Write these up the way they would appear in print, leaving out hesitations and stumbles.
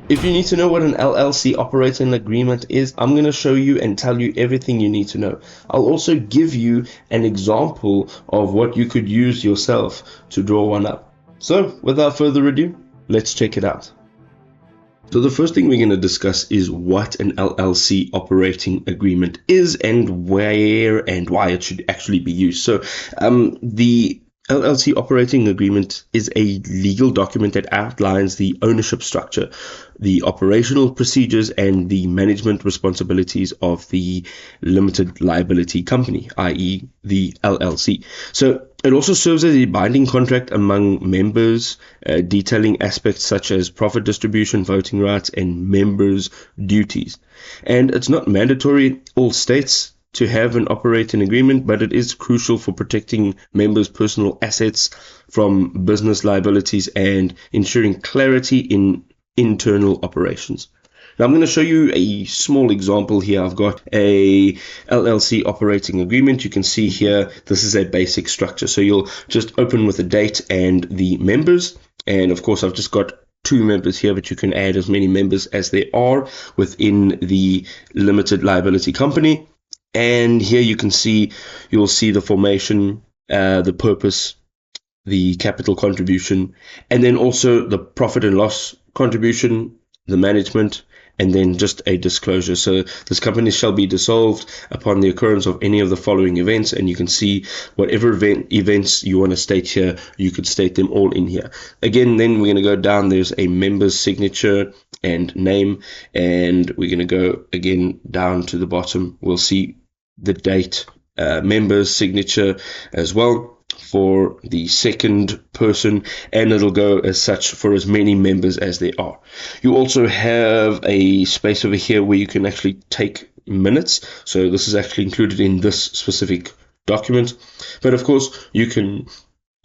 If you need to know what an LLC operating agreement is, I'm going to show you and tell you everything you need to know. I'll also give you an example of what you could use yourself to draw one up. So, without further ado, let's check it out. So the first thing we're going to discuss is what an LLC operating agreement is and where and why it should actually be used. So the LLC operating agreement is a legal document that outlines the ownership structure, the operational procedures, and the management responsibilities of the limited liability company, i.e. the LLC. So it also serves as a binding contract among members, detailing aspects such as profit distribution, voting rights, and members' duties. And it's not mandatory all states to have an operating agreement, but it is crucial for protecting members' personal assets from business liabilities and ensuring clarity in internal operations. Now I'm going to show you a small example here. I've got a LLC operating agreement. You can see here, this is a basic structure. So you'll just open with the date and the members. And of course, I've just got 2 members here, but you can add as many members as there are within the limited liability company. And here you'll see the formation, the purpose, the capital contribution, and then also the profit and loss contribution, the management, and then just a disclosure. So this company shall be dissolved upon the occurrence of any of the following events, and you can see whatever events you want to state here, you could state them all in here. Again, then we're going to go down, there's a member's signature and name, and we're going to go again down to the bottom. We'll see the date, member's signature as well for the second person, and it'll go as such for as many members as there are. You also have a space over here where you can actually take minutes. So this is actually included in this specific document, but of course you can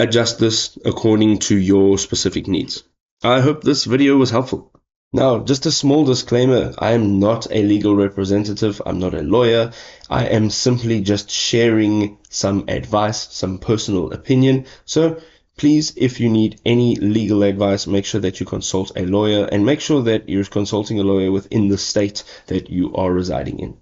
adjust this according to your specific needs. I hope this video was helpful. Now, just a small disclaimer, I am not a legal representative, I'm not a lawyer, I am simply just sharing some advice, some personal opinion. So please, if you need any legal advice, make sure that you consult a lawyer, and make sure that you're consulting a lawyer within the state that you are residing in.